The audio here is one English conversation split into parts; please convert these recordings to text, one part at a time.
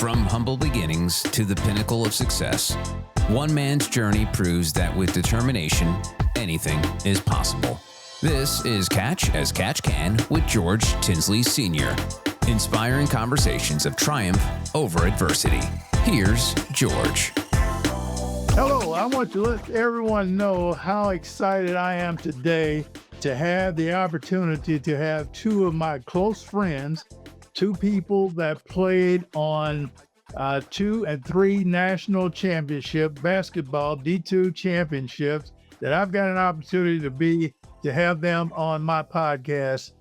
From humble beginnings to the pinnacle of success, one man's journey proves that with determination, anything is possible. This is Catch as Catch Can with George Tinsley Sr. Inspiring conversations of triumph over adversity. Here's George. Hello, I want to let everyone know how excited I am today to have the opportunity to have two of my close friends, two people that played on 2 and 3 national championship basketball D2 championships, that I've got an opportunity to have them on my podcast,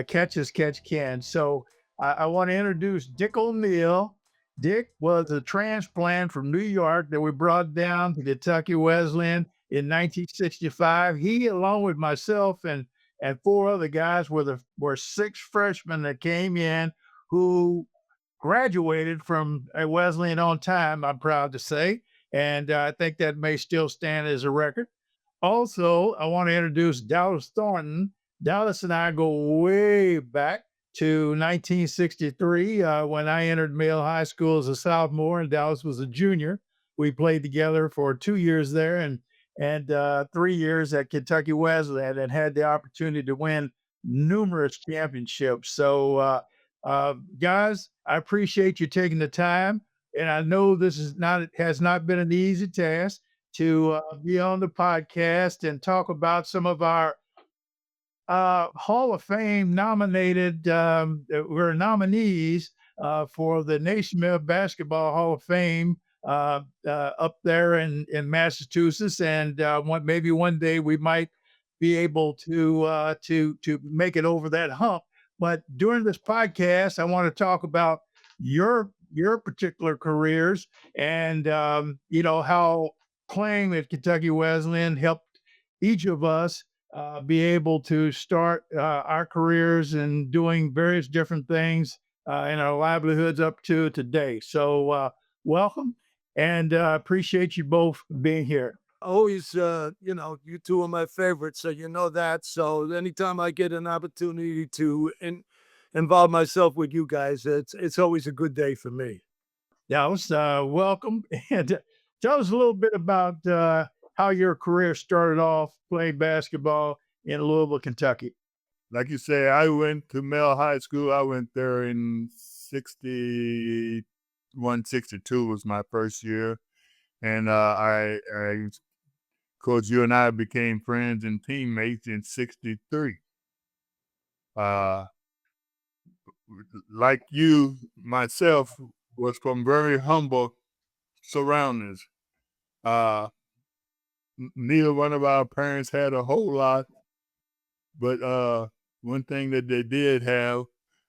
Catch as Catch Can. So I want to introduce Dick O'Neill. Dick was a transplant from New York that we brought down to Kentucky Wesleyan in 1965. He, along with myself and 4 other guys, were 6 freshmen that came in who graduated from Wesleyan on time, I'm proud to say. And I think that may still stand as a record. Also, I want to introduce Dallas Thornton. Dallas and I go way back to 1963 when I entered Male High School as a sophomore and Dallas was a junior. We played together for 2 years there and 3 years at Kentucky Wesleyan and had the opportunity to win numerous championships. So, guys, I appreciate you taking the time, and I know this has not been an easy task to be on the podcast and talk about some of our Hall of Fame nominated, we're nominees for the Naismith Basketball Hall of Fame up there in Massachusetts, and maybe one day we might be able to make it over that hump. But during this podcast, I want to talk about your particular careers and how playing at Kentucky Wesleyan helped each of us be able to start our careers and doing various different things in our livelihoods up to today. So welcome, and appreciate you both being here. Always, you two are my favorites, so you know that. So anytime I get an opportunity to involve myself with you guys, it's always a good day for me. Dallas, welcome, and tell us a little bit about how your career started off playing basketball in Louisville, Kentucky. Like you say, I went to Male High School. I went there in 61, 62 was my first year. And of course, you and I became friends and teammates in 63. Like you, myself, was from very humble surroundings. Neither one of our parents had a whole lot, but one thing that they did have,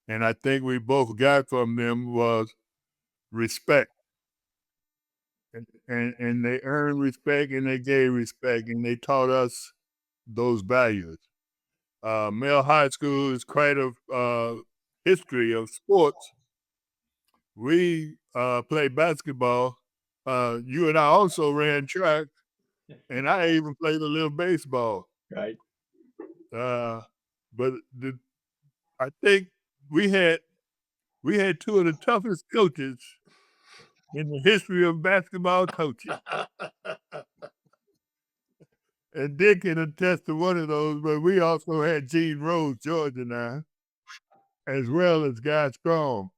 and I think we both got from them, was respect. And they earned respect and they gave respect and they taught us those values. Male High School is quite a history of sports. We played basketball. You and I also ran track. And I even played a little baseball. Right. But I think we had 2 of the toughest coaches in the history of basketball coaching. And Dick can attest to one of those, but we also had Gene Rose, George and I, as well as Guy Strong.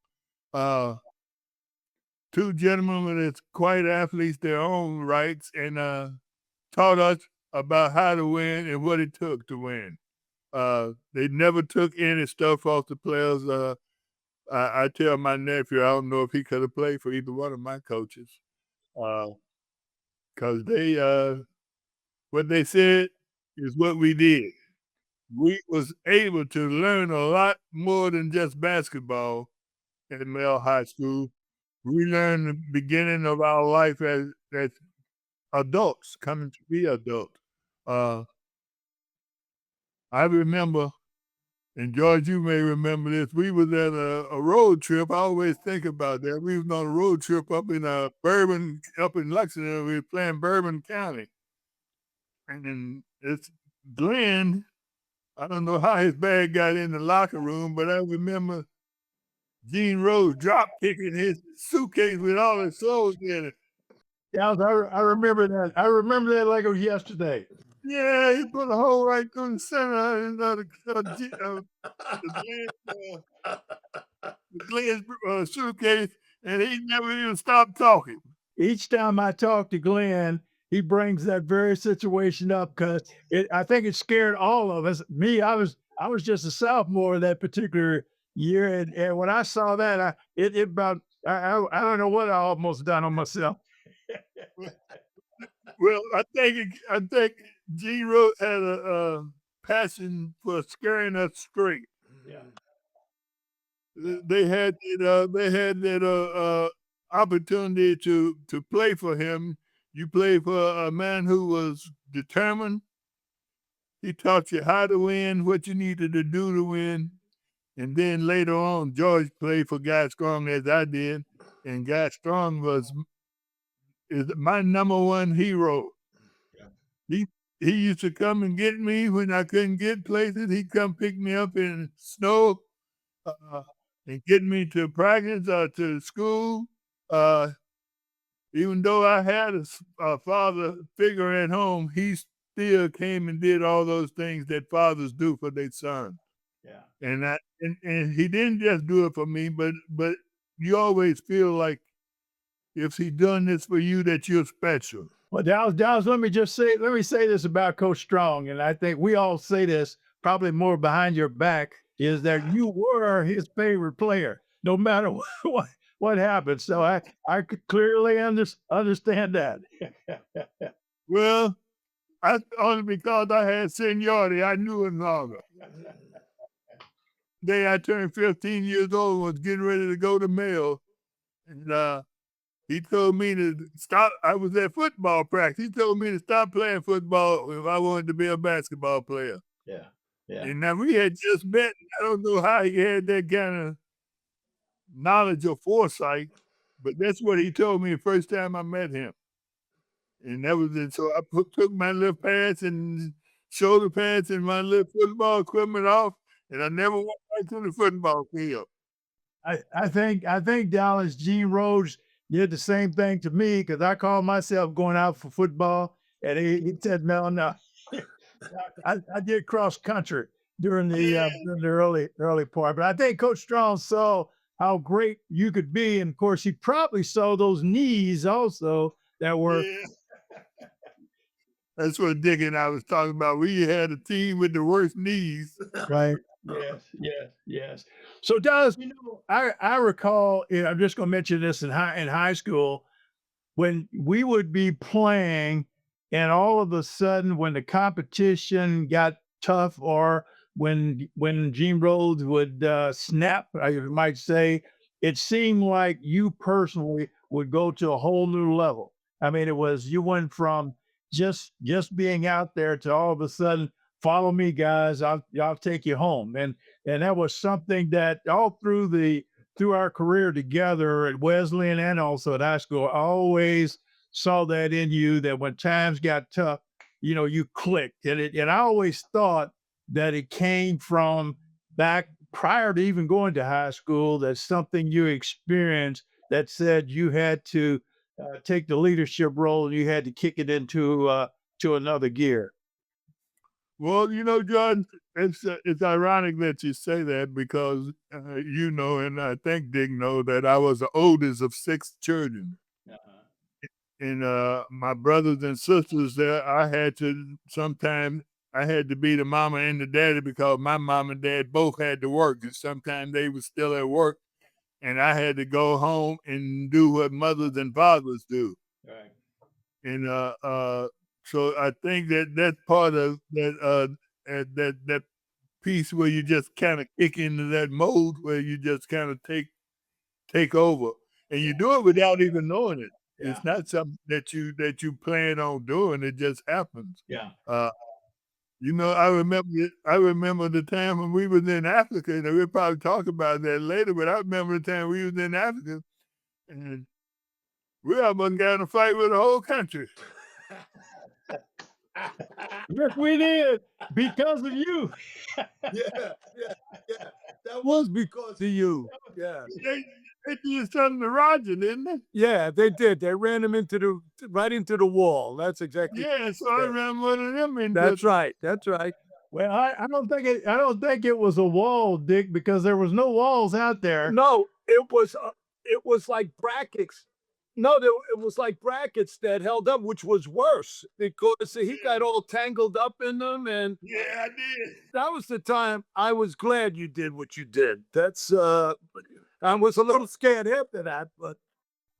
2 gentlemen that's quite athletes their own rights and taught us about how to win and what it took to win. They never took any stuff off the players. I tell my nephew, I don't know if he could have played for either one of my coaches. Because what they said is what we did. We was able to learn a lot more than just basketball at Male High School. We learned the beginning of our life as adults, coming to be adults. I remember, and George, you may remember this, we was at a road trip. I always think about that. We was on a road trip up in Bourbon, up in Lexington. We were playing Bourbon County. And then it's Glenn, I don't know how his bag got in the locker room, but I remember Gene Rose drop kicking his suitcase with all his clothes in it. Yeah, I remember that. I remember that like it was yesterday. Yeah, he put a hole right through the center and Glenn's suitcase, and he never even stopped talking. Each time I talk to Glenn, he brings that very situation up because I think it scared all of us. Me, I was just a sophomore that particular year, and when I saw that, it about I don't know what I almost done on myself. Well, I think Gene Rose had a passion for scaring us straight. Yeah. They had that opportunity to play for him. You played for a man who was determined. He taught you how to win, what you needed to do to win. And then later on, George played for Guy Strong as I did, and Guy Strong is my number one hero. Yeah. He used to come and get me when I couldn't get places. He'd come pick me up in snow and get me to practice or to school. Even though I had a father figure at home, he still came and did all those things that fathers do for their son. Yeah. And he didn't just do it for me, but you always feel like if he done this for you, that you're special. Well, Dallas, let me say this about Coach Strong, and I think we all say this probably more behind your back, is that you were his favorite player, no matter what happened. So I could clearly understand that. Well, only because I had seniority, I knew him longer. The day I turned 15 years old, was getting ready to go to Mail, and he told me to stop. I was at football practice. He told me to stop playing football if I wanted to be a basketball player. Yeah. Yeah. And now we had just met. I don't know how he had that kind of knowledge or foresight, but that's what he told me the first time I met him. And that was it. So I took my little pants and shoulder pads and my little football equipment off, and I never went back to the football field. I think Dallas Gene Rose did the same thing to me because I called myself going out for football, and he said, no. I did cross country during the early part, but I think Coach Strong saw how great you could be, and of course he probably saw those knees also that were. Yeah. That's what Dick and I was talking about. We had a team with the worst knees. Right. Yes. So Dallas, I recall, I'm just going to mention this in high school, when we would be playing and all of a sudden when the competition got tough or when Gene Rhodes would snap, I might say, it seemed like you personally would go to a whole new level. I mean, you went from just being out there to all of a sudden, follow me, guys, I'll take you home. And that was something that all through our career together at Wesleyan and also at high school, I always saw that in you, that when times got tough, you clicked. And I always thought that it came from back prior to even going to high school, that's something you experienced that said you had to take the leadership role and you had to kick it into to another gear. Well, John, it's ironic that you say that because and I think Dick know that I was the oldest of 6 children. And my brothers and sisters there, I had to be the mama and the daddy because my mom and dad both had to work, and sometimes they were still at work, and I had to go home and do what mothers and fathers do. Right. And so I think that's part of that piece where you just kind of kick into that mode where you just kind of take over, and you do it without even knowing it. Yeah. It's not something that you plan on doing. It just happens. Yeah. I remember the time when we was in Africa, and we'll probably talk about that later, but I remember the time we was in Africa, and we almost got in a fight with the whole country. Yes, we did, because of you. Yeah. That was because of you. Yeah. They did something to Roger, didn't they? Yeah, they did. They ran him right into the wall. That's exactly. Yeah, so I ran one of them into. That's right. That's right. Well, I don't think it was a wall, Dick, because there was no walls out there. No, it was like brackets. No, it was like brackets that held up, which was worse because he got all tangled up in them, and Yeah, I did. that was the time I was glad you did what you did. That's I was a little scared after that, but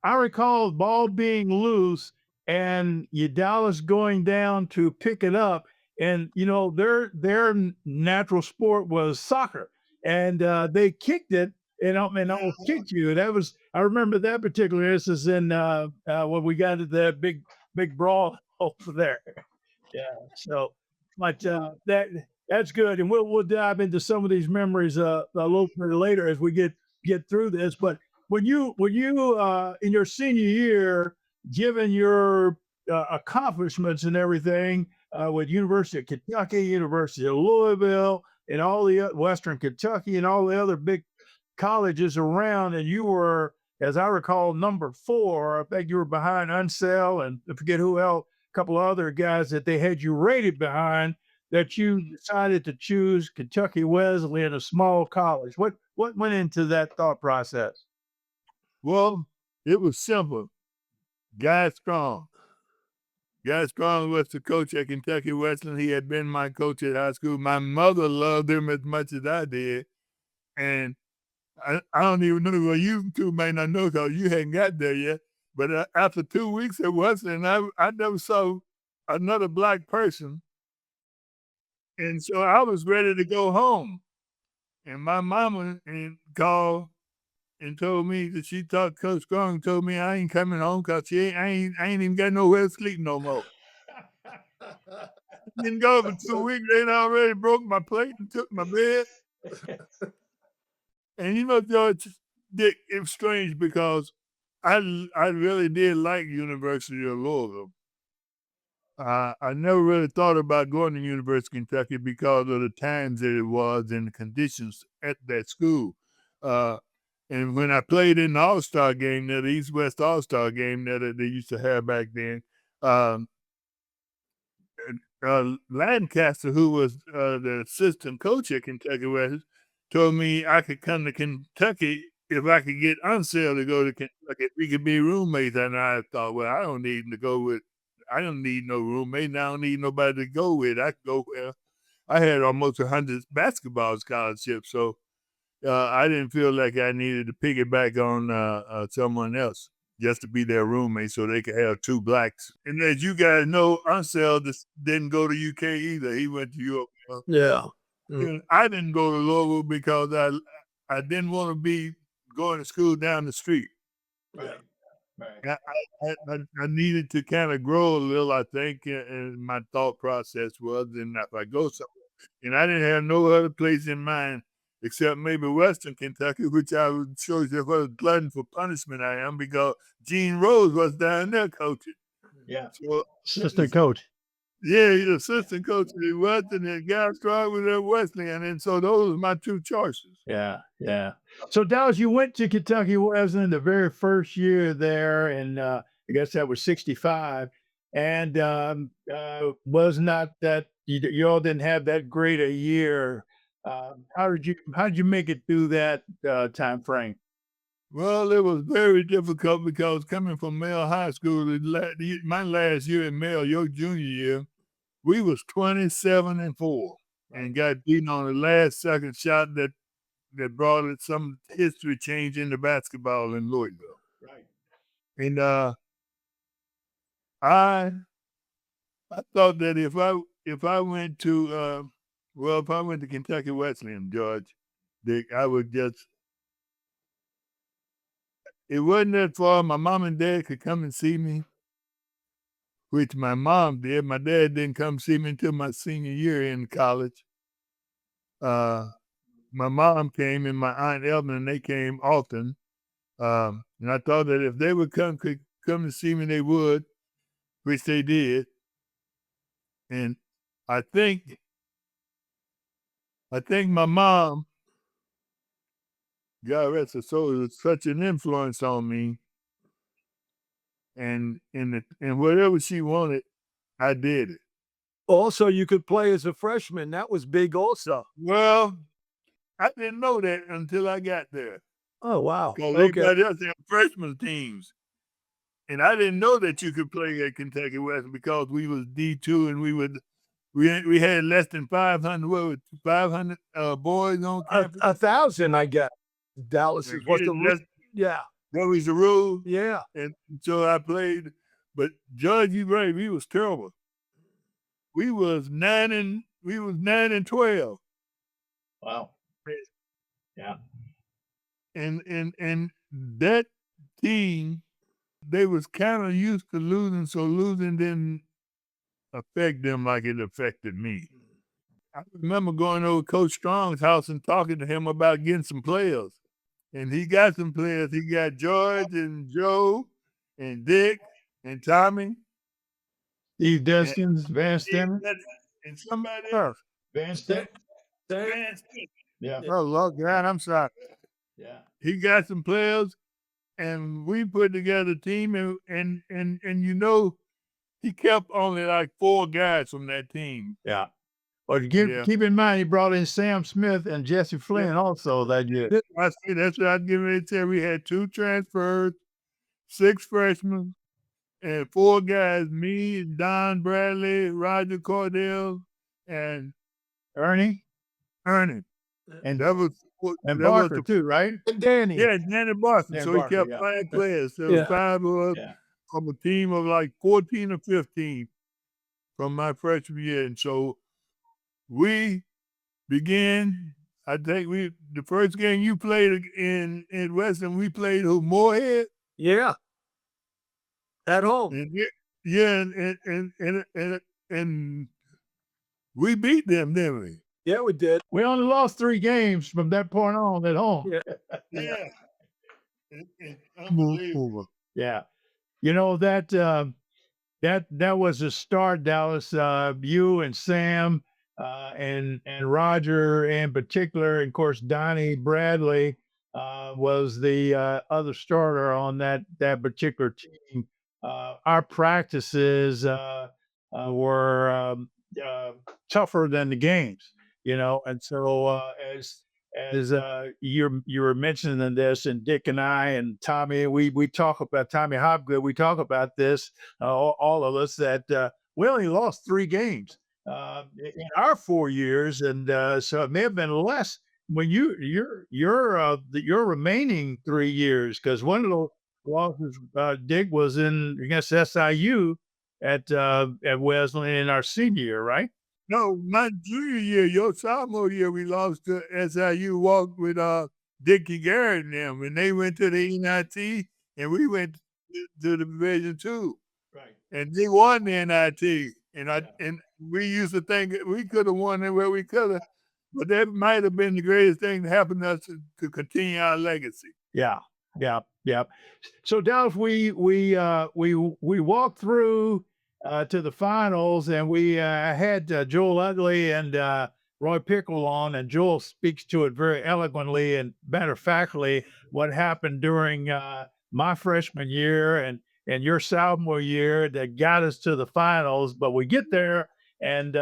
I recall the ball being loose and Dallas going down to pick it up. And their natural sport was soccer, and they kicked it and almost kicked you. I remember that particular instance in when we got into that big brawl over there. Yeah. So, but that's good, and we'll dive into some of these memories a little bit later as we get through this. But when you in your senior year, given your accomplishments and everything with University of Kentucky, University of Louisville, and all the Western Kentucky, and all the other big colleges around, and you were, as I recall, number 4. I think you were behind Unsell and I forget who else, a couple of other guys that they had you rated behind. That you decided to choose Kentucky Wesleyan, a small college. What went into that thought process? Well, it was simple. Guy Strong. Guy Strong was the coach at Kentucky Wesleyan. He had been my coach at high school. My mother loved him as much as I did. And I don't even know, well, you two may not know because you hadn't got there yet. But after 2 weeks at Wesleyan, I never saw another black person. And so I was ready to go home. And my mama called and told me that she thought Coach Strong told me I ain't coming home because I ain't even got nowhere to sleep no more. Didn't go for 2 weeks. They'd already broke my plate and took my bed. And George, Dick, it was strange because I really did like University of Louisville. I never really thought about going to University of Kentucky because of the times that it was and the conditions at that school. And when I played in the All-Star game, the East-West All-Star game that they used to have back then, Lancaster, who was the assistant coach at Kentucky Wesleyan, told me I could come to Kentucky if I could get Unsell to go to Kentucky. If we could be roommates. And I thought, well, I don't need no roommate, and I don't need nobody to go with. I could go where I had almost 100 basketball scholarships, so I didn't feel like I needed to piggyback on someone else just to be their roommate so they could have 2 blacks. And as you guys know, Unsell didn't go to UK either. He went to Europe. yeah. I didn't go to Louisville because I didn't want to be going to school down the street. Right. I needed to kind of grow a little, I think, and my thought process was, and if I go somewhere, and I didn't have no other place in mind except maybe Western Kentucky, which I would show you what a glutton for punishment I am because Gene Rose was down there coaching. Yeah. So, Assistant coach. Yeah, he's assistant coach at Western, and Guy Strong was at Wesleyan, and so those are my 2 choices. Yeah, yeah. So Dallas, you went to Kentucky Wesleyan the very first year there, and I guess that was '65, and was not that you all didn't have that great a year. How did you make it through that time frame? Well, it was very difficult because coming from Male High School, my last year in Male, your junior year, we was 27-4 and got beaten on the last second shot that brought it some history change into basketball in Louisville. Right. And I thought that if I went to Kentucky Wesleyan, George, Dick, I would just. It wasn't that far. My mom and dad could come and see me, which my mom did. My dad didn't come see me until my senior year in college. My mom came and my Aunt Evelyn, and they came often. And I thought that if they would come to see me, they would, which they did. And I think my mom God rest his soul, it was such an influence on me. And whatever she wanted, I did it. Also, you could play as a freshman. That was big also. Well, I didn't know that until I got there. Oh, wow. Because Okay. everybody else had freshman teams. And I didn't know that you could play at Kentucky Wesleyan because we was D2 and we had less than 500, 500 boys on campus. 1,000, I guess. Dallas is what yeah. That was the rule. Yeah. And so I played. But Judge, you right, we was terrible. We was 9 and 12. Wow. Yeah. And that team, they was kind of used to losing, so losing didn't affect them like it affected me. I remember going over Coach Strong's house and talking to him about getting some players. And he got some players. He got George and Joe and Dick and Tommy. Steve Deskins, Van Stemmer. And somebody else. Van Stemmer. Yeah. Oh, Lord God, I'm sorry. Yeah. He got some players, and we put together a team, and you know, he kept only like 4 guys from that team. Yeah. But keep in mind, he brought in Sam Smith and Jesse Flynn also that year. I see. That's what I was getting ready to tell you. We had 2 transfers, 6 freshmen, and 4 guys, me, Don Bradley, Roger Cordell, and Ernie. And that was and Barker too, right? And Danny. Yeah, Danny Barker. Dan so Barker, he kept yeah. 5 players. So 5 of us from a team of like 14 or 15 from my freshman year. And so we began, I think the first game you played in Western, we played Moorhead. Yeah. At home. And we beat them, didn't we? Yeah, we did. We only lost 3 games from that point on at home. Yeah. Unbelievable. Yeah. You know, that was a start, Dallas. You and Sam and Roger in particular, and of course Donnie Bradley was the other starter on that particular team. Our practices were tougher than the games, you know, and so as you were mentioning this, and Dick and I and Tommy, we talk about Tommy Hopgood. We talk about this, all of us, that we only lost 3 games in our 4 years, and so it may have been less when your remaining 3 years, because one of the losses, Dick, was against SIU at Wesleyan in our senior year, right? No, my junior year, your sophomore year, we lost to SIU, walked with Dickie Garrett and them, and they went to the NIT, and we went to the Division II. Right. And they won the NIT. And we used to think we could have won it where we could have, but that might have been the greatest thing that happened to us to continue our legacy. Yeah. So Dallas, we walked through to the finals, and we had Joel Utley and Roy Pickle on, and Joel speaks to it very eloquently and matter of factly what happened during my freshman year and your sophomore year that got us to the finals. But we get there, and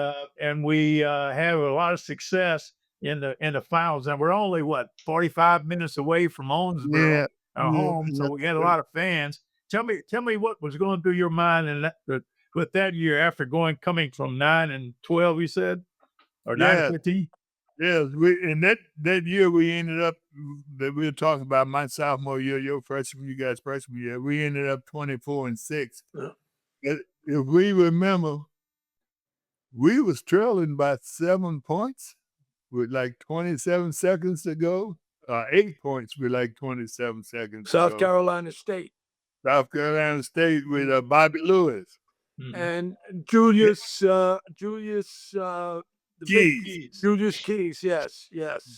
we have a lot of success in the finals, and we're only 45 minutes away from Owensboro, our home, so we had a lot of fans. Tell me what was going through your mind in that year after coming from 9 and 12, you said, or 9 and 15. Yes, and that year we ended up, that we were talking about my sophomore year, your freshman, you guys freshman year, we ended up 24-6. If we remember, we was trailing by 7 points with like 27 seconds to go. 8 points with like 27 seconds. South Carolina State with Bobby Lewis. And Julius Keys. Julius Keys, yes.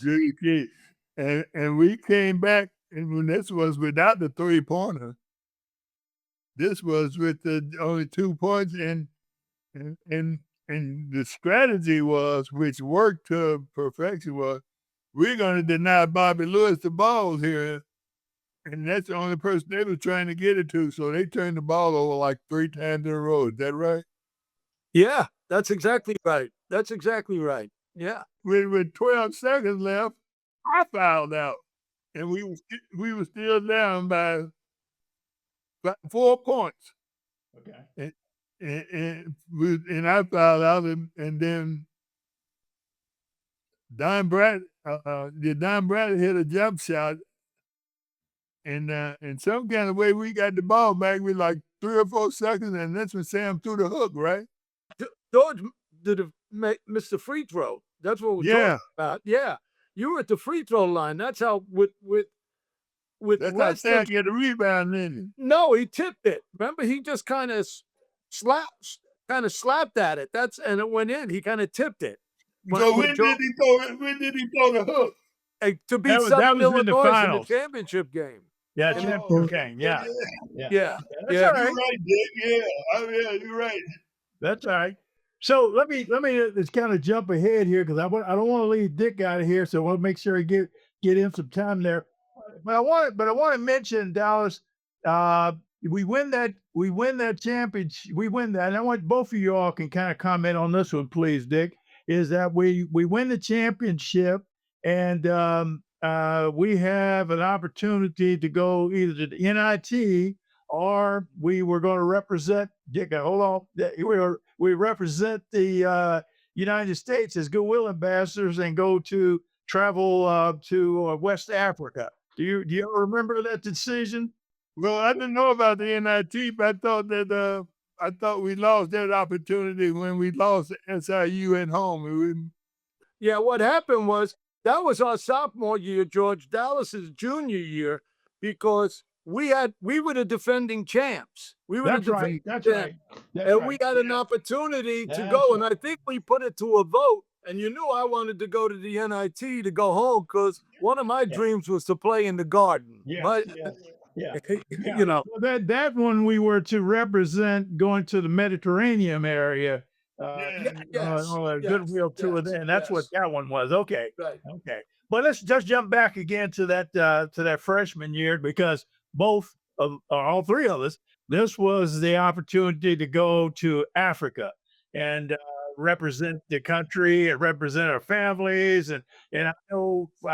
Julius Keys. And we came back, and when this was without the 3-pointer, this was with the only 2 points, and the strategy was, which worked to perfection, was we're going to deny Bobby Lewis the ball here. And that's the only person they were trying to get it to. So they turned the ball over like 3 times in a row. Is that right? Yeah, that's exactly right. That's exactly right. Yeah. With 12 seconds left, I fouled out. And we were still down by 4 points. Okay. And I fouled out, and then Don Bradley hit a jump shot, and in some kind of way we got the ball back with like 3 or 4 seconds, and that's when Sam threw the hook, right? George did missed the free throw. That's what we're talking about. Yeah, you were at the free throw line. That's how with that's how Sam get a rebound in it. No, he tipped it. Remember, he just kind of slapped at it. And it went in. He kind of tipped it. So when did he throw the hook? To beat Southern Illinois in the championship game. Yeah, championship game. Yeah. Yeah. That's all right. You're right, Dick. Yeah, you're right. That's all right. So let me just kind of jump ahead here because I don't want to leave Dick out of here. So I want to make sure I get in some time there. But I want to mention, Dallas. We win that championship. We win that. And I want both of you all can kind of comment on this one, please, Dick. Is that we win the championship, and we have an opportunity to go either to the NIT or we were going to represent. Dick, hold on. We represent the United States as goodwill ambassadors and go to travel to West Africa. Do you remember that decision? Well, I didn't know about the NIT, but I thought we lost that opportunity when we lost SIU at home. Yeah, what happened was that was our sophomore year, George. Dallas's junior year, because we were the defending champs. We were That's right. And we had an opportunity to go, and I think we put it to a vote. And you knew I wanted to go to the NIT to go home because one of my dreams was to play in the Garden. Yeah. You know, that one we were to represent going to the Mediterranean area. Goodwill tour there, and that's what that one was. Okay, right. Okay. But let's just jump back again to that freshman year because all three of us, this was the opportunity to go to Africa and represent the country and represent our families. And I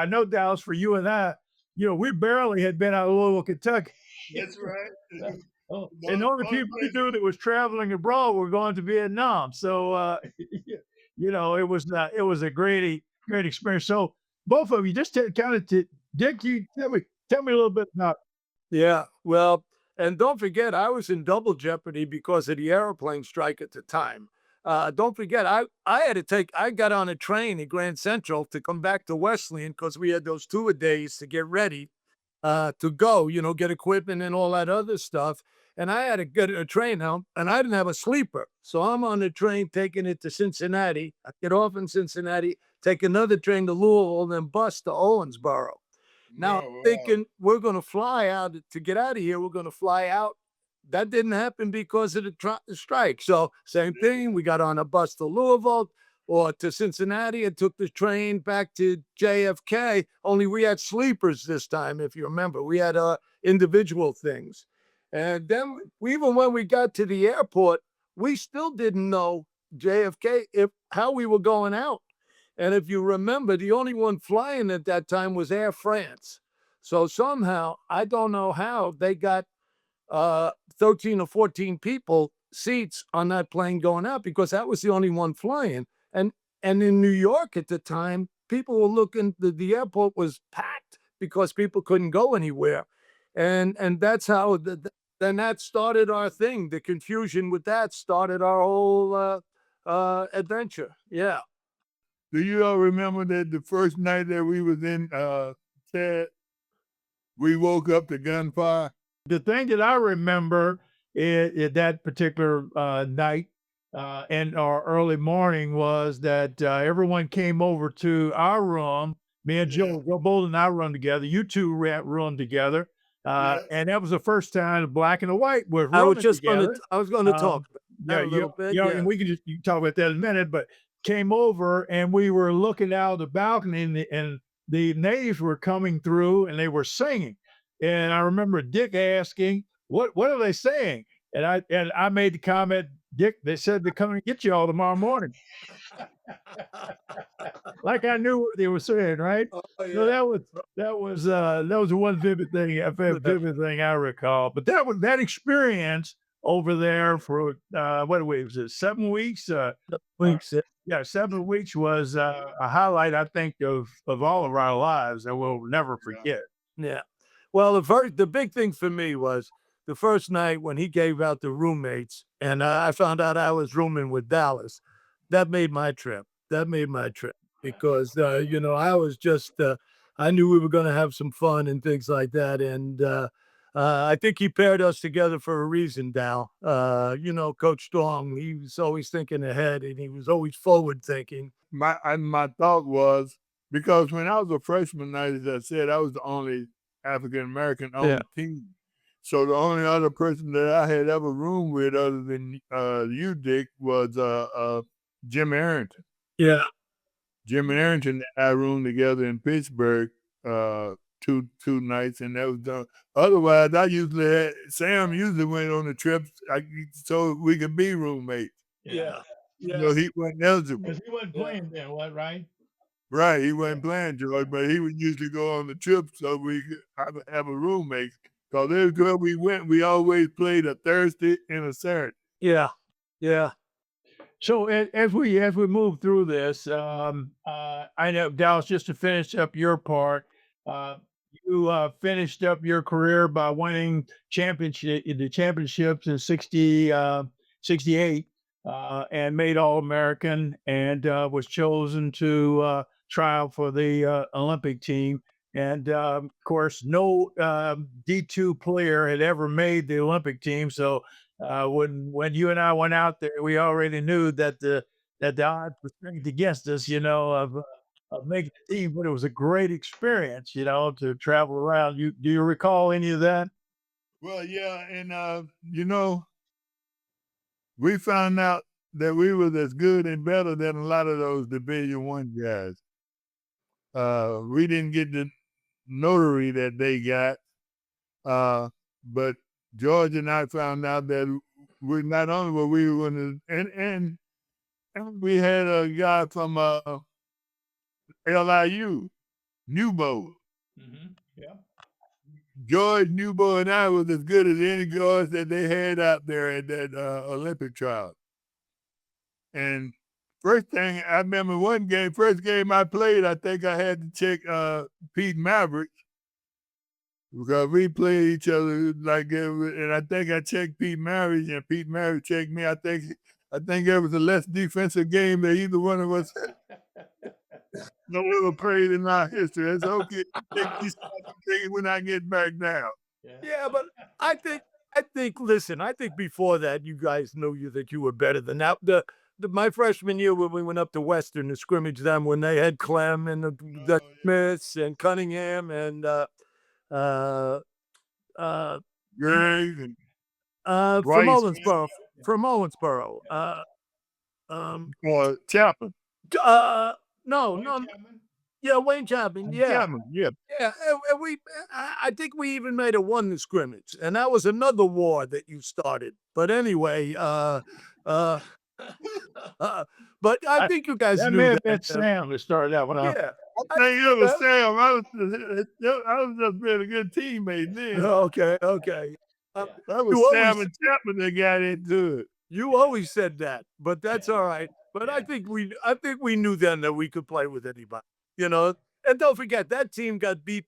know Dallas, for you and I, we barely had been out of Louisville, Kentucky. That's right. And the only people we knew that was traveling abroad were going to Vietnam. So, it was a great experience. So both of you, just Dick, you tell me a little bit about. Yeah, well, and don't forget, I was in double jeopardy because of the airplane strike at the time. Don't forget, I got on a train at Grand Central to come back to Wesleyan because we had those two-a-days to get ready to go, get equipment and all that other stuff. And I had to get a train home, and I didn't have a sleeper. So I'm on the train taking it to Cincinnati. I get off in Cincinnati, take another train to Louisville, and then bus to Owensboro. Now, I'm thinking we're going to fly out to get out of here. We're going to fly out. That didn't happen because of the strike. So same thing. We got on a bus to Louisville or to Cincinnati and took the train back to JFK. Only we had sleepers this time, if you remember. We had individual things. And then even when we got to the airport, we still didn't know JFK how we were going out. And if you remember, the only one flying at that time was Air France. So somehow, I don't know how they got 13 or 14 people seats on that plane going out because that was the only one flying. And in New York at the time, people were looking, the airport was packed because people couldn't go anywhere. And that's how then that started our thing. The confusion with that started our whole adventure. Yeah. Do you all remember that the first night that we was in Chad, we woke up to gunfire? The thing that I remember at that particular night and our early morning was that everyone came over to our room. Me and Joe Bold and I run together. You two run together. And that was the first time the black and the white were running together. I was going to talk about that a little bit. And we can you can talk about that in a minute, but came over and we were looking out the balcony and the natives were coming through and they were singing. And I remember Dick asking, what are they saying? And I made the comment, Dick, they said they're coming to get you all tomorrow morning. Like I knew what they were saying, right? Oh, So yeah. that was one vivid thing I recall. But that experience over there for what was it, 7 weeks? Weeks. Yeah, 7 weeks was a highlight, I think, of all of our lives that we'll never forget. Yeah. Well, the big thing for me was the first night when he gave out the roommates, and I found out I was rooming with Dallas. That made my trip. That made my trip because I was just I knew we were going to have some fun and things like that, and I think he paired us together for a reason, Dal. Coach Strong, he was always thinking ahead, and he was always forward thinking. My thought was, because when I was a freshman, as I said, I was the only African American on Yeah. the team. So the only other person that I had ever roomed with, other than you, Dick, was Jim Arrington. Yeah. Jim and Arrington and I roomed together in Pittsburgh two nights, and that was done. Otherwise, Sam usually went on the trips so we could be roommates. Yeah. He wasn't eligible. Because he wasn't playing then, right? Right, he wasn't playing, George, but he would usually go on the trip so we could have a roommate. Because everywhere we went, we always played a Thursday and a Saturday. Yeah. Yeah. So as we move through this, I know, Dallas, just to finish up your part, you finished up your career by winning the championships in 68, and made All-American, and was chosen to try out for the Olympic team. And of course, no D2 player had ever made the Olympic team. So when you and I went out there, we already knew that the odds were stacked against us, of making the team. But it was a great experience, to travel around. Do you recall any of that? Well, yeah, and we found out that we was as good and better than a lot of those Division I guys. We didn't get the notary that they got, but George and I found out that we not only were we going to, and we had a guy from LIU, Newbo. Mm-hmm. Yeah. George Newbo and I was as good as any guards that they had out there at that Olympic trial. And first thing I remember, first game I played, I think I had to check Pete Maravich, because we played each other like it was, and I think I checked Pete Maravich, and Pete Maravich checked me. I think it was a less defensive game that either one of us ever played in our history. It's okay. Take it when I get back down. Yeah, but I think listen, I think before that you guys knew that you were better than that. My freshman year when we went up to Western to scrimmage them, when they had Clem and the Smiths and Cunningham and Greg and from Rice. Owensboro. Or Chapman. No. Yeah, Wayne Chapman. Yeah. Chapman, yeah. Yeah, and I think we even made a one the scrimmage, and that was another war that you started. But anyway, but I think you guys That knew may have that. been Sam that started that one out. Yeah. I think it was Sam. I was just being a good teammate then. Okay. That was Sam and Chapman that got into it. You always said that, but that's all right. But I think we knew then that we could play with anybody. And don't forget that team got beat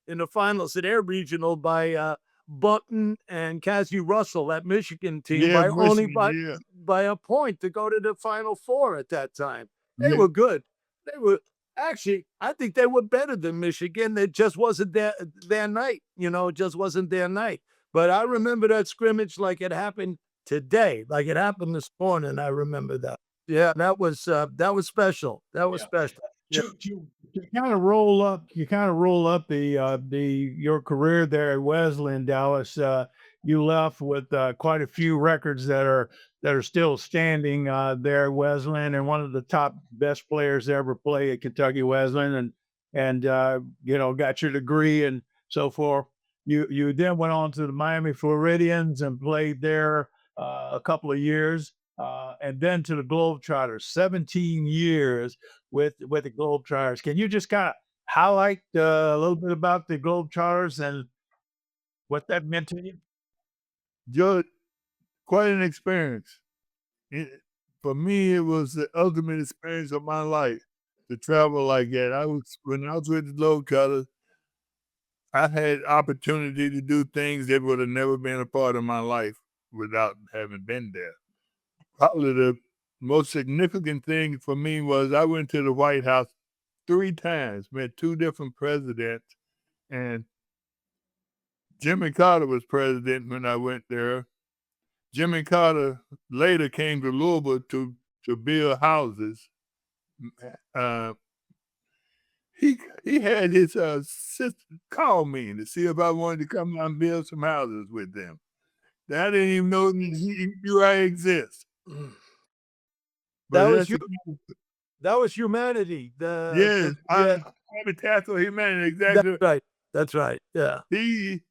in the finals at Air Regional by Button and Cassie Russell, that Michigan team, by a point to go to the Final Four at that time. They were good. They were actually, I think they were better than Michigan. It just wasn't their night. It just wasn't their night. But I remember that scrimmage like it happened today, like it happened this morning. I remember that. Yeah, that was special. That was special. You kind of roll up your career there at Wesleyan, Dallas. You left with quite a few records that are still standing there at Wesleyan, and one of the top best players to ever play at Kentucky Wesleyan. And and got your degree and so forth. You then went on to the Miami Floridians and played there a couple of years, and then to the Globetrotters. 17 years with the Globetrotters. Can you just kind of highlight a little bit about the Globetrotters and what that meant to you? Just quite an experience. It, for me, it was the ultimate experience of my life to travel like that. When I was with the Globetrotters, I had opportunity to do things that would have never been a part of my life without having been there. Probably the most significant thing for me was I went to the White House 3 times, met 2 different presidents, and Jimmy Carter was president when I went there. Jimmy Carter later came to Louisville to build houses. Uh, he had his sister call me to see if I wanted to come out and build some houses with them. I didn't even know he knew I exist. But That was that's you. That was humanity. yes, Yeah, Habitat for Humanity, that's exactly. right. That's right. Yeah. He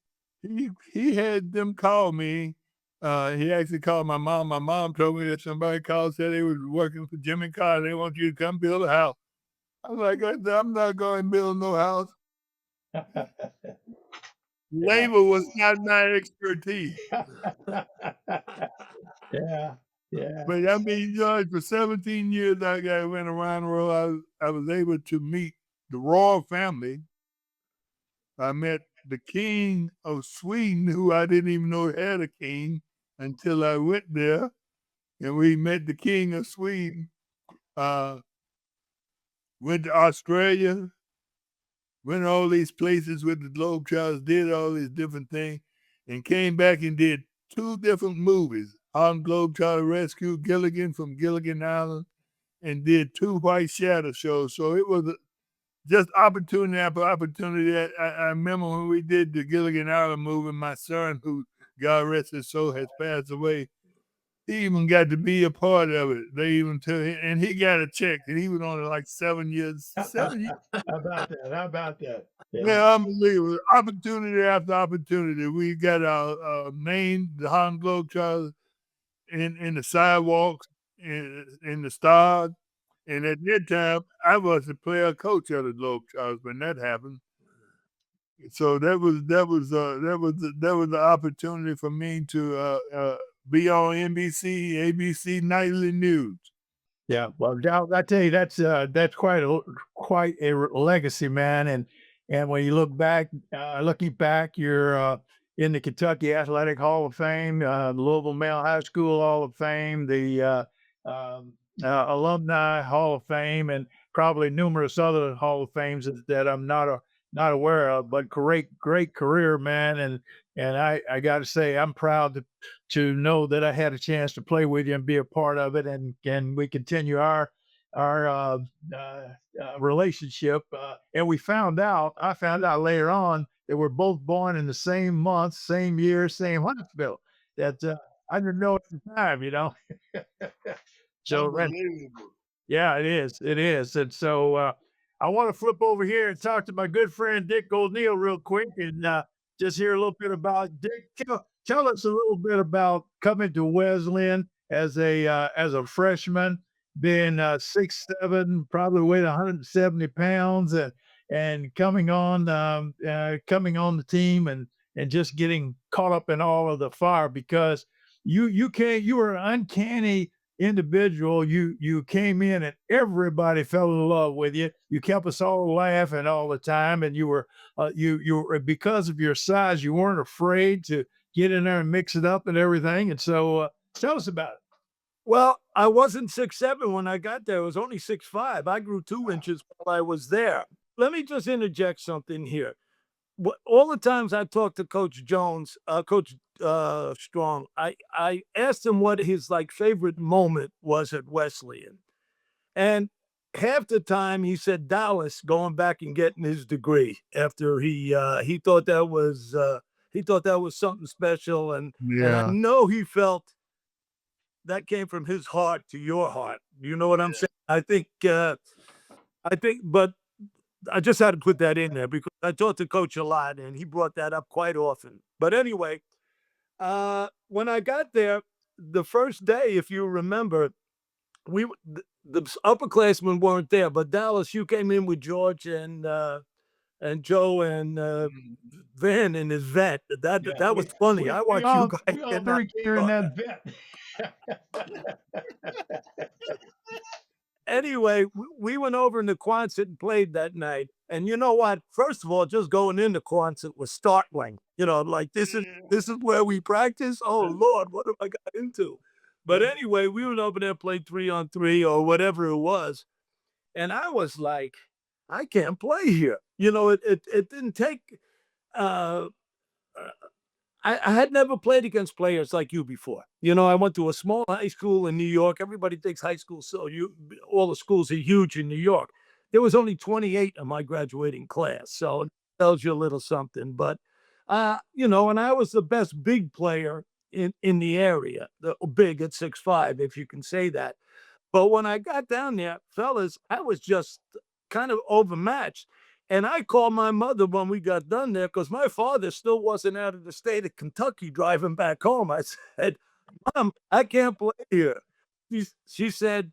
had them call me. He actually called my mom. My mom told me that somebody called, said they was working for Jimmy Carter. They want you to come build a house. I was like, I'm not going to build no house. Labor was not my expertise. Yeah, yeah. But I mean, George, for 17 years, I went around the world. I was able to meet the royal family. I met the king of Sweden, who I didn't even know had a king until I went there. And we met the king of Sweden. Went to Australia, went to all these places with the Globetrotters, did all these different things, and came back and did 2 different movies. Harlem Globetrotter Rescue, Gilligan from Gilligan Island, and did 2 White Shadow shows. So it was just opportunity after opportunity. I remember when we did the Gilligan Island movie, my son, who God rest his soul, has passed away. He even got to be a part of it. They even told him, and he got a check, and he was on it like 7 years. 7 years. How about that? How about that? Yeah. Yeah, unbelievable. Opportunity after opportunity. We got our name, the Harlem Globetrotters, in the sidewalks, in the stars. And at that time, I was the player coach of the Globetrotters when that happened. So that was the opportunity for me to be on NBC, ABC Nightly News. Yeah, well, Dow, I tell you, that's quite a legacy, man. And when you looking back, you're in the Kentucky Athletic Hall of Fame, Louisville Male High School Hall of Fame, the Alumni Hall of Fame, and probably numerous other Hall of Fames that I'm not aware of. But great career, man. And I got to say, I'm proud to know that I had a chance to play with you and be a part of it, and we continue our relationship. And I found out later on that we're both born in the same month, same year, same hospital. That I didn't know at the time. So Unbelievable. yeah, it is. It is. And so I want to flip over here and talk to my good friend Dick O'Neill real quick and just hear a little bit about Dick. Tell us a little bit about coming to Wesleyan as a freshman, being 6'7", probably weighed 170 pounds, and coming on the team and just getting caught up in all of the fire because you were an uncanny individual. You came in and everybody fell in love with you. You kept us all laughing all the time, and you were because of your size, you weren't afraid to get in there and mix it up and everything. And so tell us about it. Well, I wasn't 6'7" when I got there. I was only 6'5". I grew 2 inches while I was there. Let me just interject something here. All the times I talked to Coach Jones, Coach Strong, I asked him what his favorite moment was at Wesleyan, and half the time he said Dallas going back and getting his degree after he thought that was something special, and I Yeah. know he felt that came from his heart to your heart. You know what I'm saying? I think, but I just had to put that in there because I talked to Coach a lot, and he brought that up quite often. But anyway, when I got there, the first day, if you remember, the upperclassmen weren't there, but Dallas, you came in with George and Joe and Van in his vet. That was funny. I watched you guys we all getting out. three came in that vet. Anyway, we went over into Quonset and played that night. And you know what? First of all, just going into Quonset was startling. Like this is where we practice. Oh Lord, what have I got into? But anyway, we went over there, played 3-on-3 or whatever it was, and I was like, I can't play here. It didn't take. Uh, I had never played against players like you before. I went to a small high school in New York. Everybody thinks high school, all the schools are huge in New York. There was only 28 of my graduating class, so it tells you a little something. But and I was the best big player in the area, the big at 6'5", if you can say that. But when I got down there, fellas, I was just kind of overmatched. And I called my mother when we got done there because my father still wasn't out of the state of Kentucky driving back home. I said, Mom, I can't play here. She said,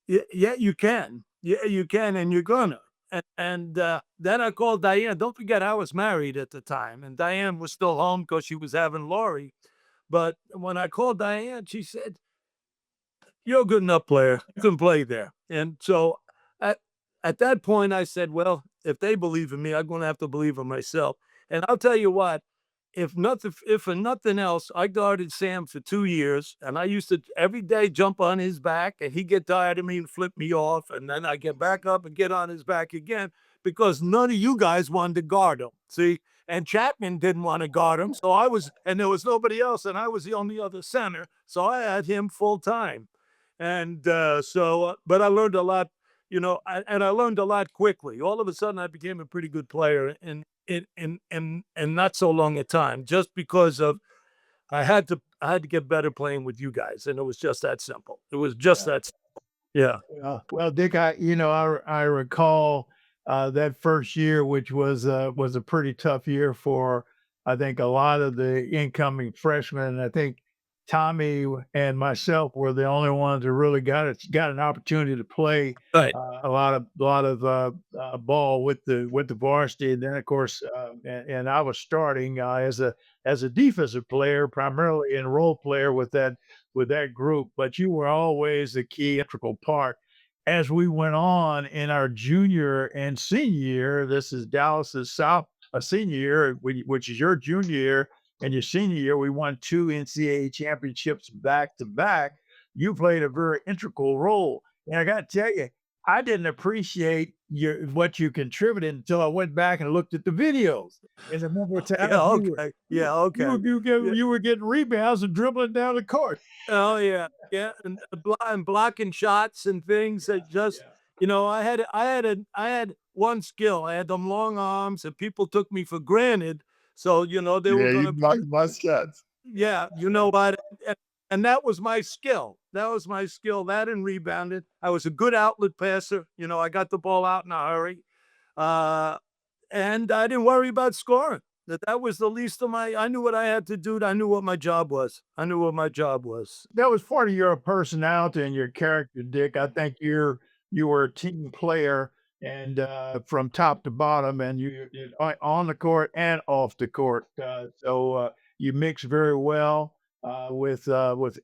yeah, you can. Yeah, you can, and you're gonna. And then I called Diane. Don't forget, I was married at the time, and Diane was still home because she was having Lori. But when I called Diane, she said, you're a good enough player. You can play there. And so at, at that point, I said, well, if they believe in me, I'm going to have to believe in myself. And I'll tell you what, if for nothing else, I guarded Sam for 2 years, and I used to every day jump on his back, and he'd get tired of me and flip me off, and then I get back up and get on his back again because none of you guys wanted to guard him. See, and Chapman didn't want to guard him, and there was nobody else, and I was the only other center, so I had him full time. And but I learned a lot, and I learned a lot quickly. All of a sudden, I became a pretty good player in not so long a time, just because of I had to get better playing with you guys, and it was just that simple. It was just that, yeah. Well, Dick, I recall that first year, which was a pretty tough year for I think a lot of the incoming freshmen. I think Tommy and myself were the only ones who really got an opportunity to play Right. a lot of ball with the varsity. And then, of course, and I was starting as a defensive player, primarily and role player with that group. But you were always the key integral part as we went on in our junior and senior year. This is Dallas's senior year, which is your junior year, and your senior year. We won 2 NCAA championships back to back. You played a very integral role, and I got to tell you, I didn't appreciate what you contributed until I went back and looked at the videos. As a member of Yeah. Okay. Yeah. Okay. you were getting rebounds and dribbling down the court. Oh yeah, yeah, and blocking shots and things that just, I had one skill. I had them long arms, and people took me for granted. So they were Yeah, you gonna, blocked my shots. yeah, you know what, and that was my skill. That was my skill. That and rebounded. I was a good outlet passer. I got the ball out in a hurry, uh, and I didn't worry about scoring. That was the least of my. I knew what I had to do. I knew what my job was. I knew what my job was. That was part of your personality and your character, Dick. I think you were a team player and from top to bottom, and on the court and off the court. So you mix very well with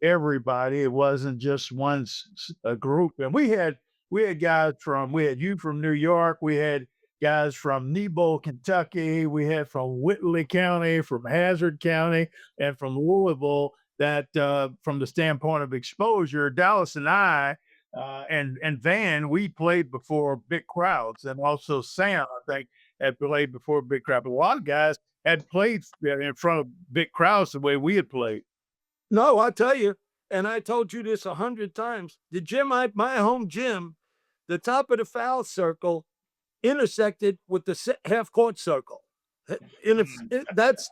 everybody. It wasn't just a group, and we had guys we had you from New York. We had guys from Nebo, Kentucky. We had from Whitley County, from Hazard County, and from Louisville. That from the standpoint of exposure, Dallas and I and Van, we played before big crowds, and also Sam, I think, had played before big crowd. But a lot of guys had played in front of big crowds the way we had played. No, I tell you, and I told you this 100 times. The gym, my home gym, the top of the foul circle intersected with the half court circle. That's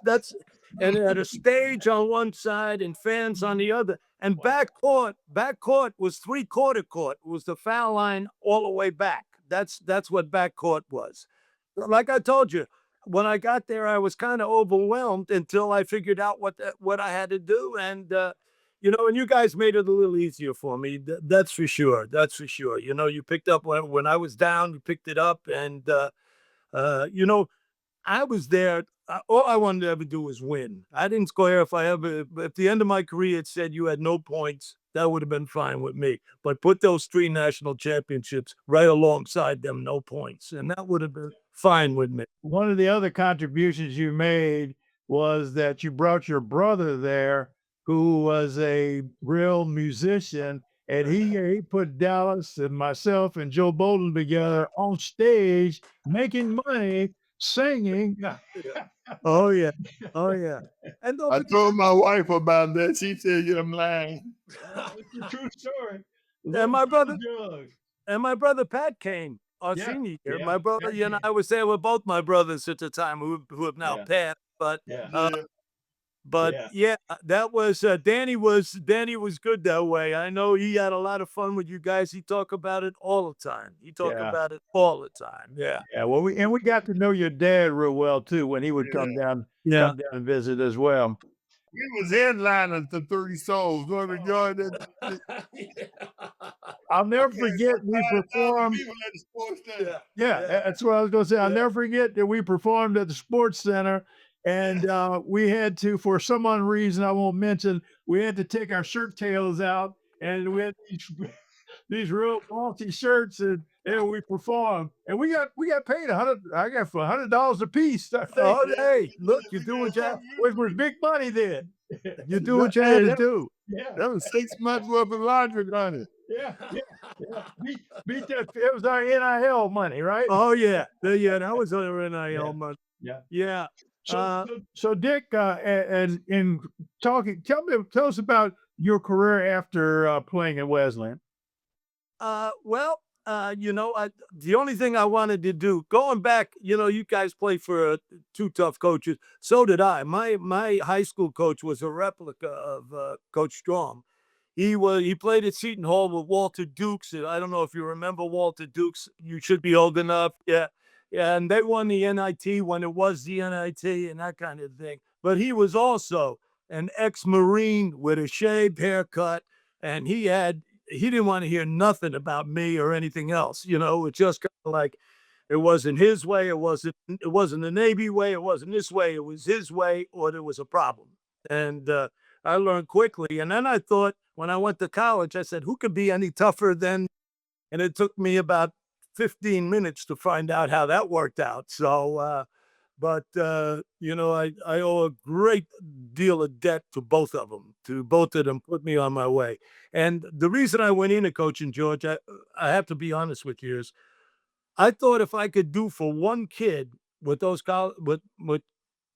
and it had a stage on one side and fans on the other. And back court was 3/4 court. It was the foul line all the way back. That's what backcourt was. Like I told you, when I got there, I was kind of overwhelmed until I figured out what I had to do, and and you guys made it a little easier for me. That's for sure. That's for sure. You picked up when I was down, you picked it up, and uh, you know, I was there. All I wanted to ever do was win. I didn't care if the end of my career it said you had no points, that would have been fine with me. But put those 3 national championships right alongside them, no points, and that would have been fine with me. One of the other contributions you made was that you brought your brother there, who was a real musician, and he put Dallas and myself and Joe Bolden together on stage, making money, singing. Oh yeah, oh yeah. And don't I forget, told my wife about that. She said, "I'm lying." It's a true story. and my brother Drugs. and my brother Pat came our Yeah, senior year. yeah, My brother, Pat and came. I was there with both my brothers at the time, who have now Yeah, passed. But yeah, Yeah. But yeah, yeah, that was Danny was good that way. I know he had a lot of fun with you guys. He talk about it all the time. He talk yeah. about it all the time. Yeah. Yeah, well, we got to know your dad real well too when he would Yeah. Yeah. come down and visit as well. We was headlining to 30 Souls. One of the joint that I'll never carried forget about we 5,000 performed. people at the sports center. Yeah, that's what I was gonna say. I'll Yeah. never forget that we performed at the sports center, and we had to, for some unknown reason I won't mention, we had to take our shirt tails out, and we had these real faulty shirts, and we performed, and we got paid I got for $100 a piece, I think, Oh, Yeah, hey, look, you we do got what you some which was big money then. you do what you had to do. Yeah. That was 6 months worth of laundry on it. Yeah, yeah, yeah. Beat that. It was our NIL money, right? Oh yeah, that was our NIL Yeah, month. yeah. Yeah. So Dick, and in talking, tell us about your career after playing at Wesleyan. Well, the only thing I wanted to do, going back, you guys play for two tough coaches. So did I. My high school coach was a replica of Coach Strong. He played at Seton Hall with Walter Dukes. And I don't know if you remember Walter Dukes. You should be old enough. Yeah. Yeah. And they won the NIT when it was the NIT and that kind of thing. But he was also an ex-Marine with a shaved haircut. And he didn't want to hear nothing about me or anything else. It's just kind of like it wasn't his way. It wasn't the Navy way. It wasn't this way. It was his way, or there was a problem. And I learned quickly. And then I thought, when I went to college, I said, who could be any tougher than? And it took me about 15 minutes to find out how that worked out. So, I owe a great deal of debt to both of them. To both of them, put me on my way. And the reason I went into coaching, George, I have to be honest with you, is I thought if I could do for one kid what what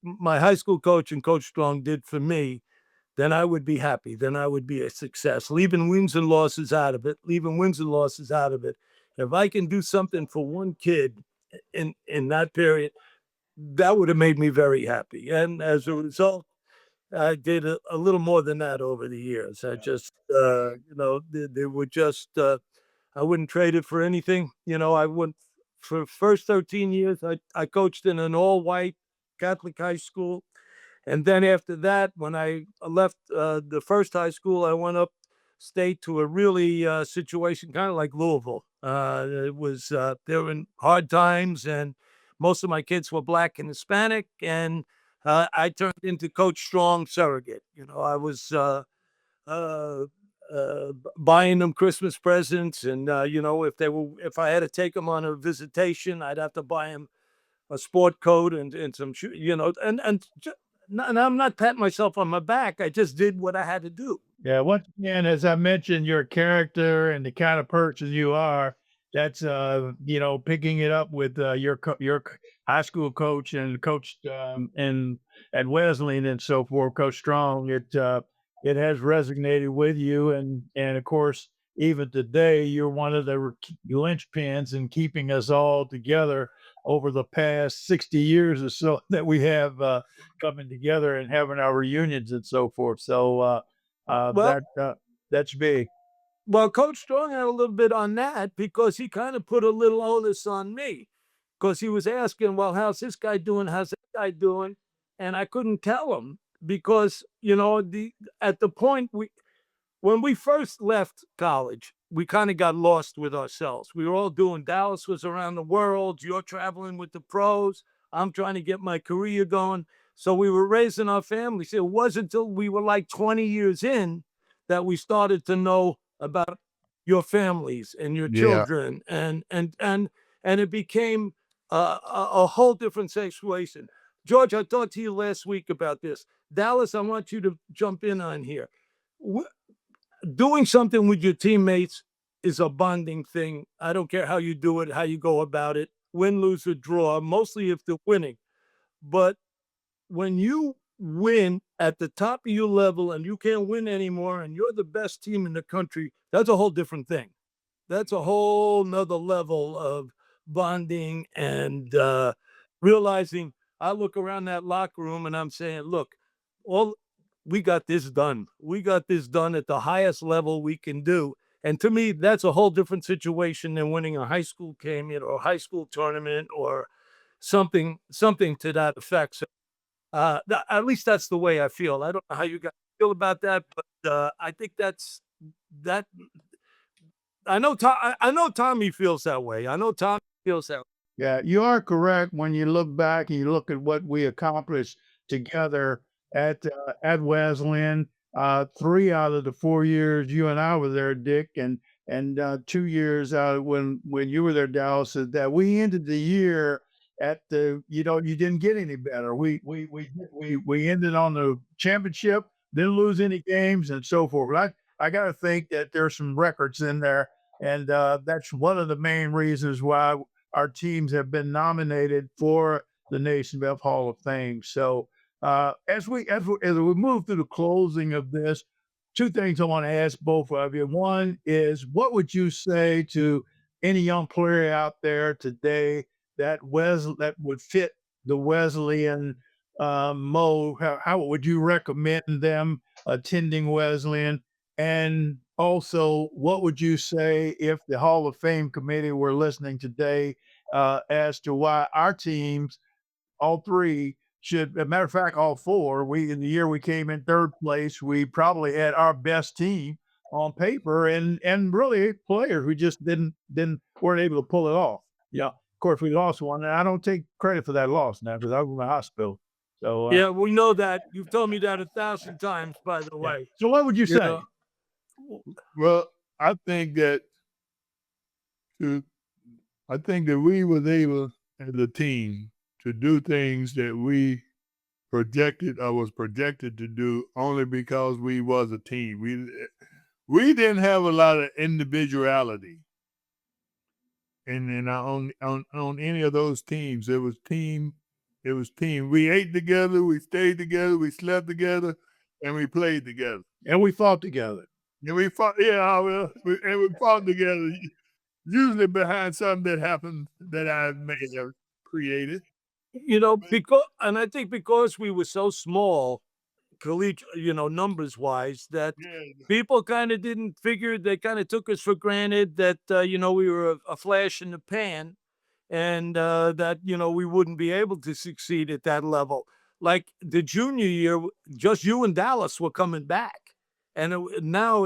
my high school coach and Coach Strong did for me, then I would be happy. Then I would be a success. Leaving wins and losses out of it. If I can do something for one kid in that period, that would have made me very happy. And as a result, I did a little more than that over the years. I just, they were just, I wouldn't trade it for anything. I wouldn't, for first 13 years, I coached in an all white Catholic high school. And then after that, when I left the first high school, I went up state to a really situation kind of like Louisville. It was they were in hard times, and most of my kids were black and Hispanic, and I turned into Coach Strong surrogate. I was buying them Christmas presents, and if I had to take them on a visitation, I'd have to buy them a sport coat and some shoes, and I'm not patting myself on my back. I just did what I had to do. Yeah, once again, as I mentioned, your character and the kind of person you are, that's picking it up with your high school coach and coach and at Wesleyan and so forth, Coach Strong. It has resonated with you, and of course, even today, you're one of the linchpins in keeping us all together over the past 60 years or so that we have coming together and having our reunions and so forth. So Well, that's big. Well, Coach Strong had a little bit on that because he kind of put a little onus on me because he was asking, well, how's this guy doing? How's that guy doing? And I couldn't tell him because, at the point when we first left college, we kind of got lost with ourselves. We were all doing, Dallas was around the world. You're traveling with the pros. I'm trying to get my career going. So we were raising our families. It wasn't until we were like 20 years in that we started to know about your families and your Yeah. children. And it became a whole different situation. George, I talked to you last week about this. Dallas, I want you to jump in on here. Doing something with your teammates is a bonding thing. I don't care how you do it, how you go about it, win, lose, or draw, mostly if they're winning. But when you win at the top of your level and you can't win anymore and you're the best team in the country, that's a whole different thing. That's a whole nother level of bonding and realizing. I look around that locker room and I'm saying, look, all we got this done. We got this done at the highest level we can do. And to me, that's a whole different situation than winning a high school game or a high school tournament or something to that effect. So, at least that's the way I feel. I don't know how you guys feel about that, but I think that I know Tommy feels that way. I know Tommy feels that way. Yeah, you are correct when you look back and you look at what we accomplished together at Wesleyan. 3 out of the 4 years you and I were there, Dick, and 2 years out when you were there, Dallas. Is that we ended the year at you didn't get any better. We ended on the championship, didn't lose any games, and so forth. But I got to think that there's some records in there, and that's one of the main reasons why our teams have been nominated for the Naismith Hall of Fame. So as we move through the closing of this, two things I want to ask both of you. One is, what would you say to any young player out there today that would fit the Wesleyan mold? How would you recommend them attending Wesleyan? And also, what would you say if the Hall of Fame committee were listening today as to why our teams, all three, should, as a matter of fact, all four, in the year we came in third place, we probably had our best team on paper and really players who just weren't able to pull it off. Yeah. Of course, we lost one, and I don't take credit for that loss now because I was in the hospital. So Yeah, we know that. You've told me that 1,000 times, by the yeah. way. So what would you You say? know, Well, I think that to I think that we was able as a team to do things that we was projected to do only because we was a team. We didn't have a lot of individuality on any of those teams. It was team. We ate together, we stayed together, we slept together, and we played together. And we fought together. And we fought. Yeah, well, we fought together. Usually behind something that happened that I may have created. and I think because we were so small, numbers wise, that Yeah, people kind of didn't figure, they kind of took us for granted that, we were a flash in the pan and that, we wouldn't be able to succeed at that level. Like the junior year, just you and Dallas were coming back. And now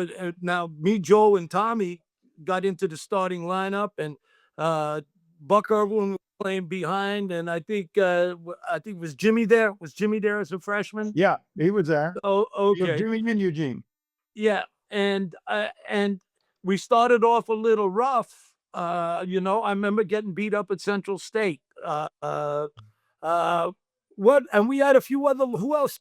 me, Joe, and Tommy got into the starting lineup, and Buck Irwin was playing behind, and I think was Jimmy there? Was Jimmy there as a freshman? Yeah, he was there. Oh, okay. Jimmy and Eugene. Yeah, and we started off a little rough. I remember getting beat up at Central State. And we had a few other. Who else?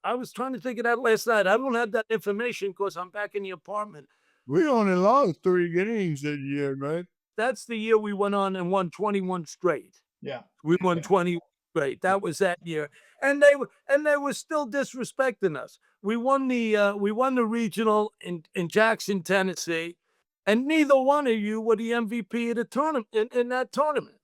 I was trying to think of that last night. I don't have that information because I'm back in the apartment. we only lost 3 games that year, right? That's the year we went on and won 21 straight. Yeah. We won 20 straight. That was that year. And they were still disrespecting us. We won the regional in Jackson, Tennessee, and neither one of you were the MVP of the tournament in that tournament.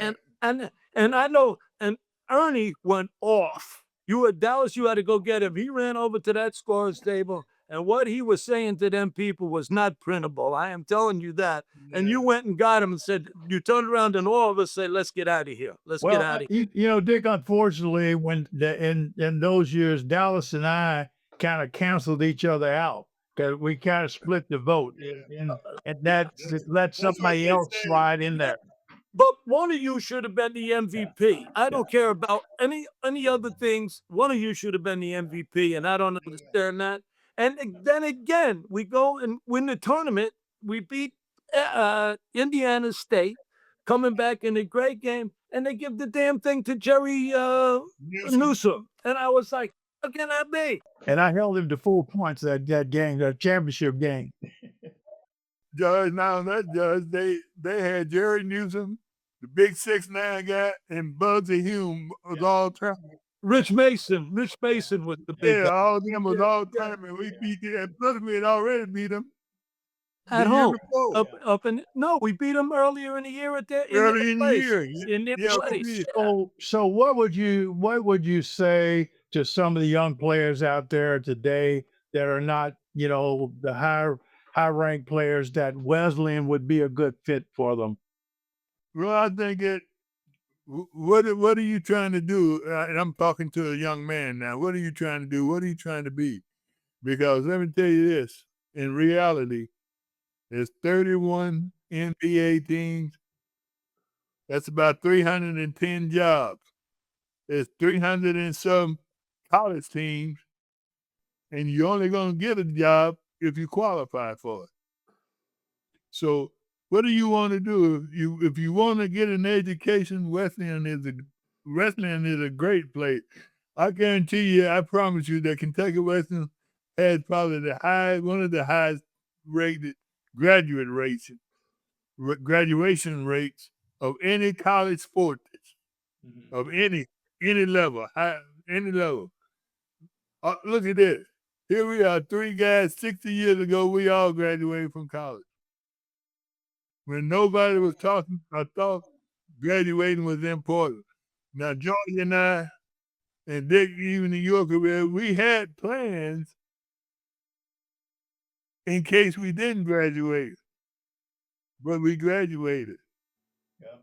Right. And I know, and Ernie went off. You at Dallas, you had to go get him. He ran over to that scorer's table And what he was saying to them people was not printable. I am telling you that. And you went and got him and said, you turned around and all of us say, let's get out of here. Let's get Well, out of here. Dick, unfortunately, in those years, Dallas and I kind of canceled each other out because we kind of split the vote, and that let somebody else slide in there. But one of you should have been the MVP. I don't care about any other things. One of you should have been the MVP, and I don't understand that. And then again, we go and win the tournament. We beat Indiana State, coming back in a great game, and they give the damn thing to Jerry Newsom. And I was like, how can that be? And I held him to 4 points that game, that championship game. Judge, they had Jerry Newsom, the big 6'9" guy, and Bugsy Hume was all time. Rich Mason was the big guy. All of them was all time, and we beat them. And plus, we had already beat them At home. We beat them earlier in the year in their place. So what would you say to some of the young players out there today that are not, the high ranked players, that Wesleyan would be a good fit for them? Well, I think what are you trying to do? And I'm talking to a young man now. What are you trying to do? What are you trying to be? Because let me tell you this, in reality, there's 31 NBA teams. That's about 310 jobs. There's 300 and some college teams, and you're only going to get a job if you qualify for it. So what do you want to do? If you want to get an education, Wesleyan is a great place. I guarantee you, I promise you that Kentucky Wesleyan has probably one of the highest rated graduation rates of any college sport, of any level, any level. Look at this. Here we are, 3 guys, 60 years ago, we all graduated from college. When nobody was talking, I thought graduating was important. Now, George and I, and Dick, even in your career, we had plans in case we didn't graduate. But we graduated. Yeah.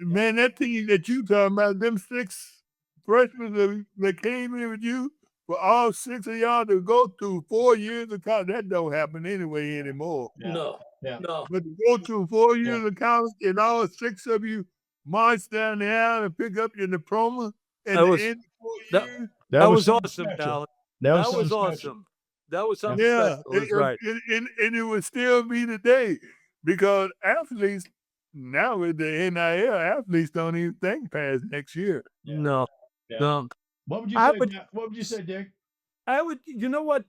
Man, that team that you talking about, them 6 freshmen that came in with you, for all 6 of y'all to go through 4 years of college, that don't happen anyway anymore. No. But to go through 4 years of college and all 6 of you march down the aisle and pick up your diploma at the end of 4 years. That was awesome, Dallas. That was awesome. That was something special. Right. And it would still be today, because athletes now with the NIL, athletes don't even think past next year. No. What would you say, Dick? You know what?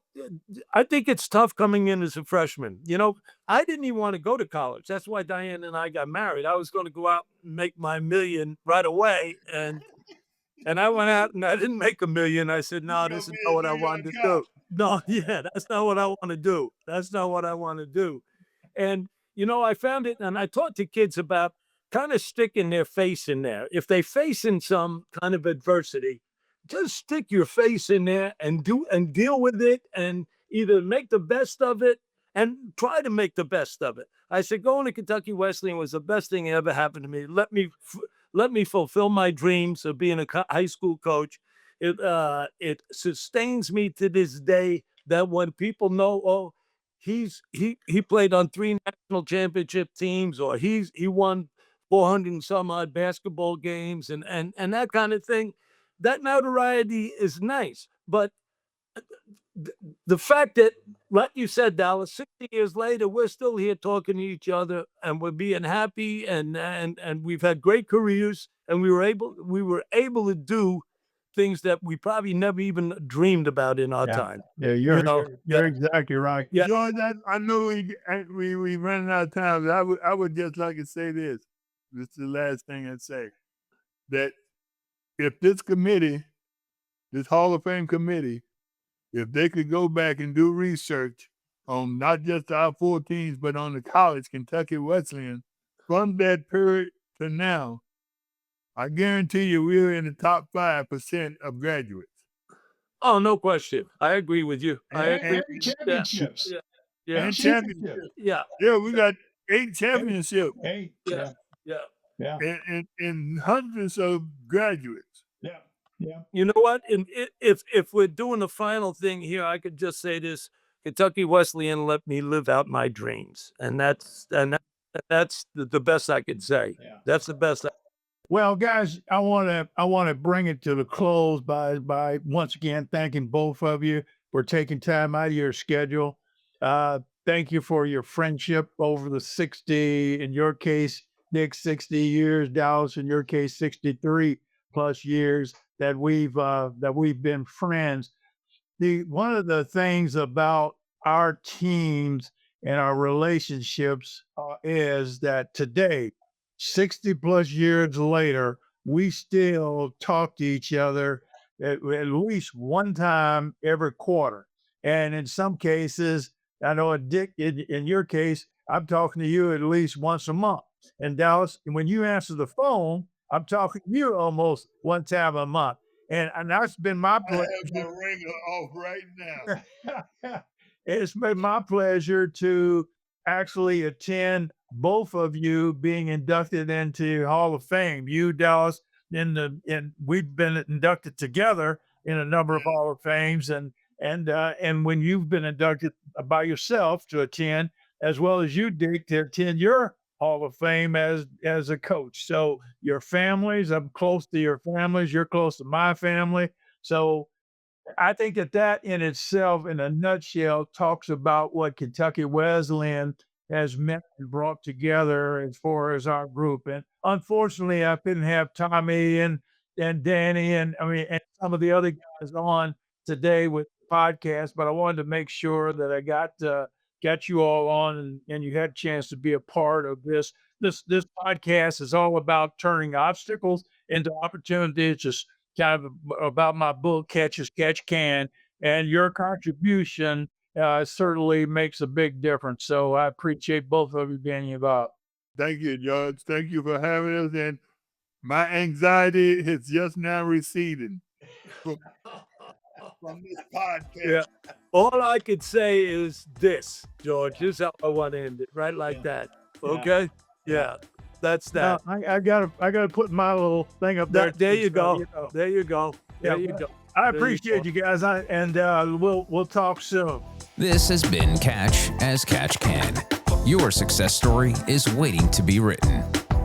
I think it's tough coming in as a freshman. I didn't even want to go to college. That's why Diane and I got married. I was going to go out and make my $1 million right away. And I went out and I didn't make $1 million. I said, no, this is not what I wanted to do. No, that's not what I want to do. That's not what I want to do. And, I found it, and I taught the kids about kind of sticking their face in there. If they face in some kind of adversity, just stick your face in there and deal with it, and either make the best of it and try to make the best of it. I said, going to Kentucky Wesleyan was the best thing that ever happened to me. Let me fulfill my dreams of being a high school coach. It sustains me to this day that when people know, he played on 3 national championship teams, or he won 400 and some odd basketball games, and that kind of thing. That notoriety is nice, but the fact that, like you said, Dallas, 60 years later, we're still here talking to each other, and we're being happy, and we've had great careers, and we were able to do things that we probably never even dreamed about in our time. Yeah, you're exactly right. Yeah. George, I know we running out of time, but I would just like to say this. This is the last thing I'd say. That if this committee, this Hall of Fame committee, if they could go back and do research on not just our 4 teams, but on the college, Kentucky Wesleyan, from that period to now, I guarantee you we're in the top 5% of graduates. Oh, no question. I agree with you. I agree. And championships. Yeah. Yeah. And championship. Yeah. Yeah, we got 8 championships Hey, Yeah. yeah, Yeah. yeah, and hundreds of graduates. yeah, yeah. You know what? And if we're doing the final thing here, I could just say this: Kentucky Wesleyan let me live out my dreams, and that's the best I could say. Yeah. That's the best. Well, guys, I want to bring it to the close by once again thanking both of you for taking time out of your schedule. Thank you for your friendship over the 60, in your case, Nick, 60 years, Dallas, in your case, 63 plus years that we've been friends. One of the things about our teams and our relationships is that today, 60 plus years later, we still talk to each other at least one time every quarter. And in some cases, I know, Dick, in your case, I'm talking to you at least once a month. And Dallas, when you answer the phone, I'm talking to you almost one time a month. And that's been my I pleasure. have my ringer off right now. It's been my pleasure to actually attend both of you being inducted into Hall of Fame. You, Dallas, and we've been inducted together in a number of Hall of Fames, and when you've been inducted by yourself to attend, as well as you, Dick, to attend your Hall of Fame as a coach. So your families, I'm close to your families, you're close to my family. So I think that in itself, in a nutshell, talks about what Kentucky Wesleyan has meant and brought together as far as our group. And unfortunately, I couldn't have Tommy and Danny and some of the other guys on today with the podcast, but I wanted to make sure that I got you all on and you had a chance to be a part of this. This podcast is all about turning obstacles into opportunities. Just kind of about my book, Catch as Catch Can, and your contribution certainly makes a big difference. So I appreciate both of you being involved. Thank you, George. Thank you for having us. And my anxiety is just now receding from this podcast. Yeah. All I could say is this, George. This is how I want to end it, right like that. Okay? Yeah. That's that. Now, I gotta put my little thing up there. There you go. There you go. There you go. I appreciate you guys, and we'll talk soon. This has been Catch as Catch Can. Your success story is waiting to be written.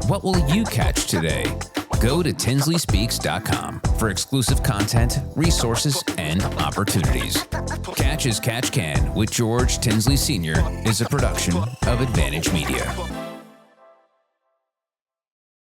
What will you catch today? Go to tinsleyspeaks.com for exclusive content, resources, and opportunities. Catch as Catch Can with George Tinsley Sr. is a production of Advantage Media.